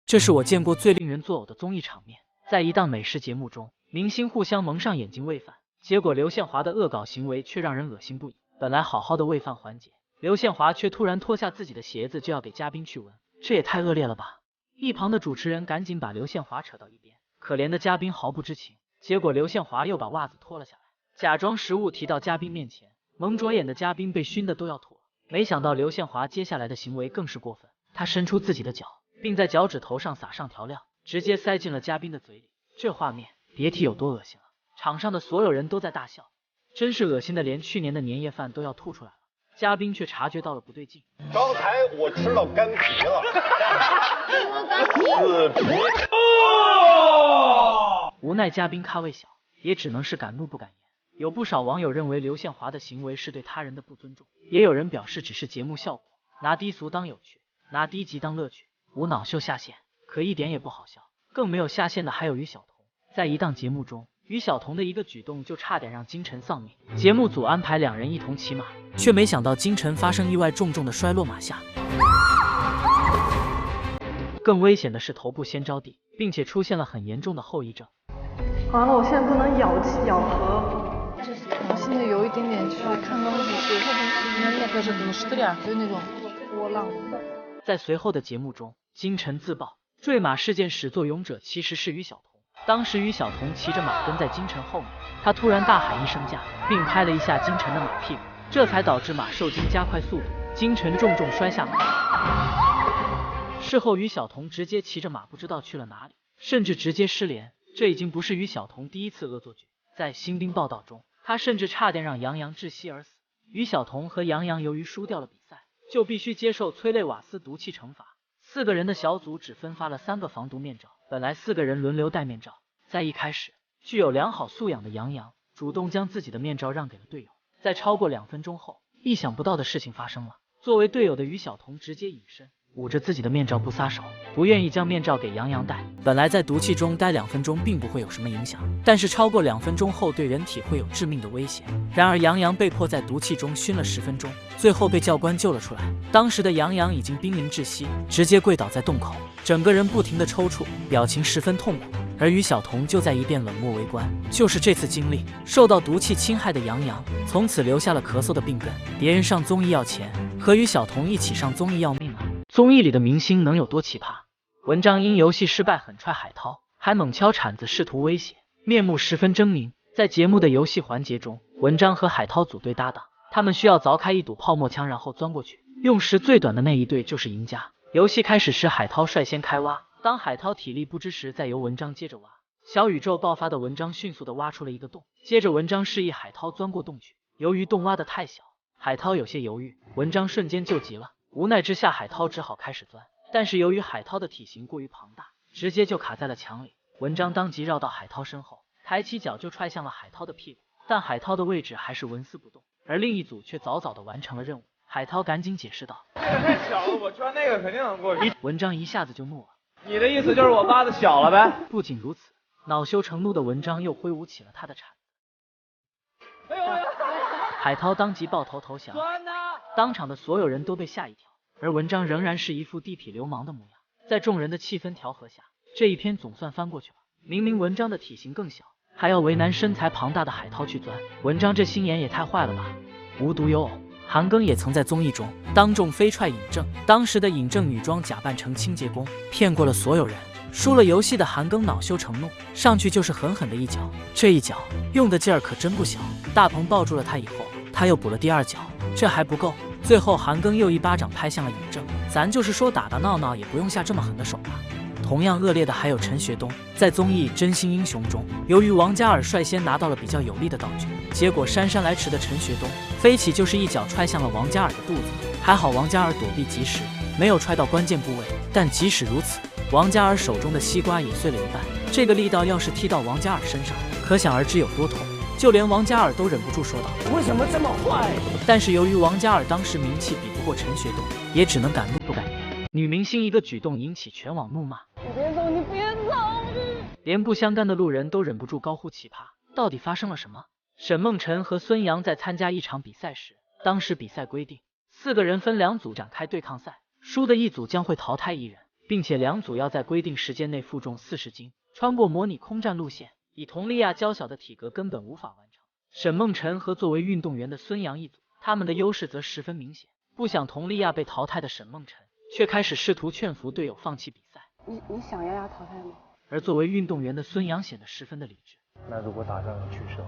这是我见过最令人作呕的综艺场面。在一档美食节目中，明星互相蒙上眼睛喂饭，结果刘宪华的恶搞行为却让人恶心不已。本来好好的喂饭环节，刘宪华却突然脱下自己的鞋子就要给嘉宾去闻，这也太恶劣了吧！一旁的主持人赶紧把刘宪华扯到一边，可怜的嘉宾毫不知情。结果刘宪华又把袜子脱了下来，假装食物提到嘉宾面前，蒙着眼的嘉宾被熏得都要吐了。没想到刘宪华接下来的行为更是过分，他伸出自己的脚，并在脚趾头上撒上调料，直接塞进了嘉宾的嘴里。这画面别提有多恶心了，场上的所有人都在大笑，真是恶心的连去年的年夜饭都要吐出来了。嘉宾却察觉到了不对劲，刚才我吃到干皮了，死皮！无奈嘉宾咖位小，也只能是敢怒不敢言。有不少网友认为刘宪华的行为是对他人的不尊重，也有人表示只是节目效果，拿低俗当有趣，拿低级当乐趣，无脑秀下线，可一点也不好笑。更没有下线的还有于晓彤，在一档节目中，于晓彤的一个举动就差点让金晨丧命。节目组安排两人一同骑马，却没想到金晨发生意外，重重的摔落马下。更危险的是头部先着地，并且出现了很严重的后遗症。完了，我现在不能咬合。我现在有一点点就是看东西，就是那种波浪。在随后的节目中，金晨自曝坠马事件始作俑者其实是于晓彤。当时于晓彤骑着马跟在金晨后面，他突然大喊一声驾，并拍了一下金晨的马屁股，这才导致马受惊加快速度，金晨重重摔下马。事后于晓彤直接骑着马不知道去了哪里，甚至直接失联。这已经不是于晓彤第一次恶作剧，在新丁报道中，他甚至差点让杨洋窒息而死。于晓彤和杨洋由于输掉了比赛，就必须接受催泪瓦斯毒气惩罚。4个人的小组只分发了3个防毒面罩，本来4个人轮流戴面罩。在一开始，具有良好素养的杨洋主动将自己的面罩让给了队友。在超过2分钟后，意想不到的事情发生了。作为队友的于晓彤直接隐身，捂着自己的面罩不撒手，不愿意将面罩给杨洋戴。本来在毒气中待2分钟并不会有什么影响，但是超过2分钟后对人体会有致命的危险。然而杨洋被迫在毒气中熏了10分钟，最后被教官救了出来。当时的杨洋已经濒临窒息，直接跪倒在洞口，整个人不停的抽搐，表情十分痛苦。而于晓彤就在一边冷漠围观。就是这次经历，受到毒气侵害的杨洋从此留下了咳嗽的病根。别人上综艺要钱，和于晓彤一起上综艺要命啊！综艺里的明星能有多奇葩？文章因游戏失败狠踹海涛，还猛敲铲子试图威胁，面目十分狰狞。在节目的游戏环节中，文章和海涛组队搭档，他们需要凿开一堵泡沫墙，然后钻过去，用时最短的那一队就是赢家。游戏开始时，海涛率先开挖，当海涛体力不支时，再由文章接着挖。小宇宙爆发的文章迅速的挖出了一个洞，接着文章示意海涛钻过洞去。由于洞挖的太小，海涛有些犹豫，文章瞬间就急了，无奈之下海涛只好开始钻，但是由于海涛的体型过于庞大，直接就卡在了墙里。文章当即绕到海涛身后，抬起脚就踹向了海涛的屁股，但海涛的位置还是纹丝不动，而另一组却早早的完成了任务。海涛赶紧解释道：“这个太小了，我穿那个肯定能过去。”文章一下子就怒了：“你的意思就是我挖的小了呗？”不仅如此，恼羞成怒的文章又挥舞起了他的铲子。哎呦哎呦！海涛当即抱头投降，当场的所有人都被吓一跳，而文章仍然是一副地痞流氓的模样。在众人的气氛调和下，这一篇总算翻过去了。明明文章的体型更小，还要为难身材庞大的海涛去钻，文章这心眼也太坏了吧！无独有偶，韩庚也曾在综艺中当众飞踹尹正，当时的尹正女装假扮成清洁工，骗过了所有人。输了游戏的韩庚恼羞成怒，上去就是狠狠的一脚，这一脚用的劲儿可真不小。大鹏抱住了他以后，他又补了第2脚，这还不够，最后韩庚又一巴掌拍向了尹正。咱就是说打打闹闹也不用下这么狠的手吧。同样恶劣的还有陈学冬，在综艺《真心英雄》中，由于王嘉尔率先拿到了比较有利的道具，结果姗姗来迟的陈学冬飞起就是一脚踹向了王嘉尔的肚子，还好王嘉尔躲避及时，没有踹到关键部位，但即使如此，王嘉尔手中的西瓜也碎了一半，这个力道要是踢到王嘉尔身上，可想而知有多痛。就连王嘉尔都忍不住说道：“为什么这么坏？”但是由于王嘉尔当时名气比不过陈学冬，也只能敢怒不敢言。女明星一个举动引起全网怒骂，你别走，你别走！连不相干的路人都忍不住高呼奇葩。到底发生了什么？沈梦辰和孙杨在参加一场比赛时，当时比赛规定4个人分2组展开对抗赛，输的一组将会淘汰1人。并且两组要在规定时间内负重40斤，穿过模拟空战路线。以佟丽娅娇小的体格根本无法完成。沈梦辰和作为运动员的孙杨一组，他们的优势则十分明显。不想佟丽娅被淘汰的沈梦辰，却开始试图劝服队友放弃比赛。你想丫丫淘汰吗？而作为运动员的孙杨显得十分的理智。那如果打仗要取舍，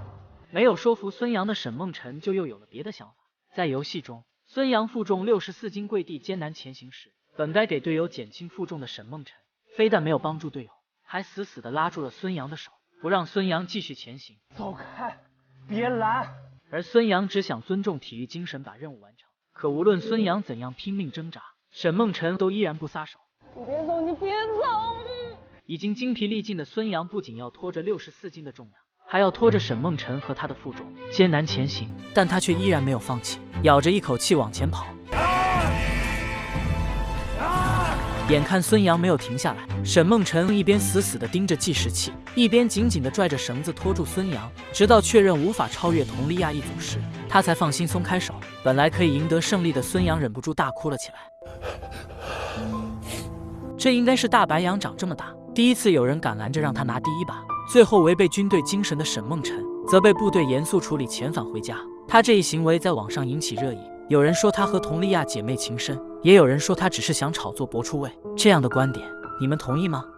没有说服孙杨的沈梦辰就又有了别的想法。在游戏中，孙杨负重64斤跪地艰难前行时，本该给队友减轻负重的沈梦辰，非但没有帮助队友，还死死地拉住了孙杨的手，不让孙杨继续前行。走开，别拦！而孙杨只想尊重体育精神，把任务完成。可无论孙杨怎样拼命挣扎，沈梦辰都依然不撒手。你别走，你别走！已经精疲力尽的孙杨不仅要拖着64斤的重量，还要拖着沈梦辰和他的负重艰难前行，但他却依然没有放弃，咬着一口气往前跑。眼看孙杨没有停下来，沈梦辰一边死死地盯着计时器，一边紧紧地拽着绳子拖住孙杨，直到确认无法超越佟丽娅一组时，他才放心松开手。本来可以赢得胜利的孙杨忍不住大哭了起来。这应该是大白羊长这么大第一次有人敢拦着让他拿第一把。最后违背军队精神的沈梦辰则被部队严肃处理，遣返回家。他这一行为在网上引起热议，有人说他和佟丽娅姐妹情深，也有人说他只是想炒作博出位。这样的观点，你们同意吗？